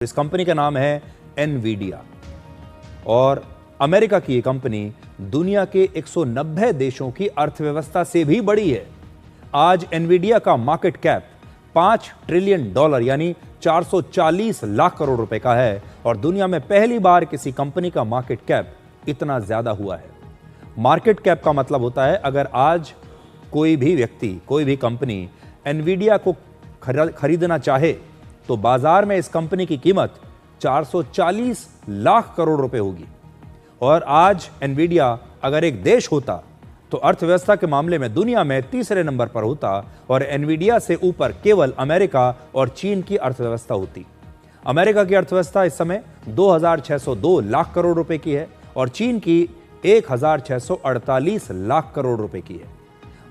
इस कंपनी का नाम है एनवीडिया और अमेरिका की ये कंपनी दुनिया के 190 देशों की अर्थव्यवस्था से भी बड़ी है। आज एनवीडिया का मार्केट कैप $5 ट्रिलियन यानी 440 लाख करोड़ रुपए का है और दुनिया में पहली बार किसी कंपनी का मार्केट कैप इतना ज्यादा हुआ है। मार्केट कैप का मतलब होता है अगर आज कोई भी व्यक्ति, कोई भी कंपनी एनवीडिया को खरीदना चाहे तो बाजार में इस कंपनी की कीमत 440 लाख करोड़ रुपए होगी। और आज एनवीडिया अगर एक देश होता तो अर्थव्यवस्था के मामले में दुनिया में तीसरे नंबर पर होता और एनवीडिया से ऊपर केवल अमेरिका और चीन की अर्थव्यवस्था होती। अमेरिका की अर्थव्यवस्था इस समय 2602 लाख करोड़ रुपए की है और चीन की 1648 लाख करोड़ रुपए की है।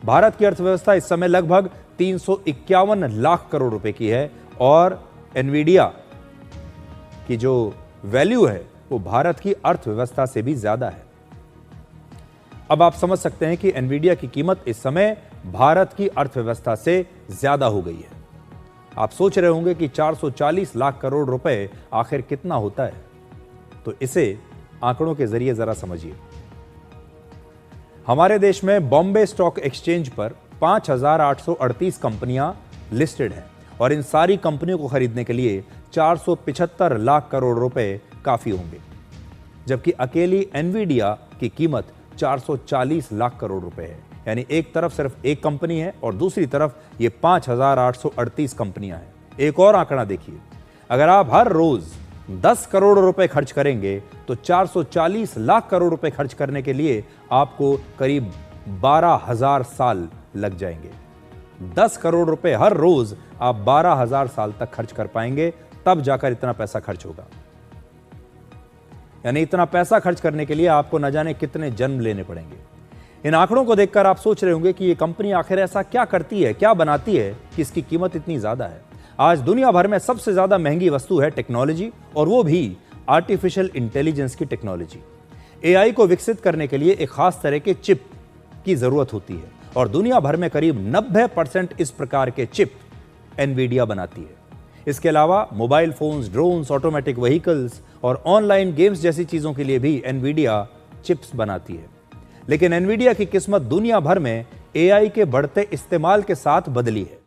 भारत की अर्थव्यवस्था इस समय लगभग 351 लाख करोड़ रुपए की है और एनवीडिया की जो वैल्यू है वो भारत की अर्थव्यवस्था से भी ज्यादा है। अब आप समझ सकते हैं कि एनवीडिया की कीमत इस समय भारत की अर्थव्यवस्था से ज्यादा हो गई है। आप सोच रहे होंगे कि 440 लाख करोड़ रुपए आखिर कितना होता है, तो इसे आंकड़ों के जरिए जरा समझिए। हमारे देश में बॉम्बे स्टॉक एक्सचेंज पर 5838 कंपनियां लिस्टेड हैं और इन सारी कंपनियों को खरीदने के लिए 475 लाख करोड़ रुपए काफी होंगे, जबकि अकेली एनवीडिया की कीमत 440 लाख करोड़ रुपए है। यानी एक तरफ सिर्फ एक कंपनी है और दूसरी तरफ ये 5838 कंपनियां हैं। एक और आंकड़ा देखिए, अगर आप हर रोज 10 करोड़ रुपए खर्च करेंगे तो 440 लाख करोड़ रुपए खर्च करने के लिए आपको करीब 12,000 साल लग जाएंगे। 10 करोड़ रुपए हर रोज आप 12,000 साल तक खर्च कर पाएंगे, तब जाकर इतना पैसा खर्च होगा। यानी इतना पैसा खर्च करने के लिए आपको न जाने कितने जन्म लेने पड़ेंगे। इन आंकड़ों को देखकर आप सोच रहे होंगे कि ये कंपनी आखिर ऐसा क्या करती है, क्या बनाती है कि इसकी कीमत इतनी ज्यादा है। आज दुनिया भर में सबसे ज्यादा महंगी वस्तु है टेक्नोलॉजी, और वो भी आर्टिफिशियल इंटेलिजेंस की टेक्नोलॉजी। एआई को विकसित करने के लिए एक खास तरह के चिप की जरूरत होती है और दुनिया भर में करीब 90% इस प्रकार के चिप एनवीडिया बनाती है। इसके अलावा mobile phones, drones, automatic vehicles और ऑनलाइन गेम्स जैसी चीजों के लिए भी एनवीडिया चिप्स बनाती है। लेकिन एनवीडिया की किस्मत दुनिया भर में एआई के बढ़ते इस्तेमाल के साथ बदली है।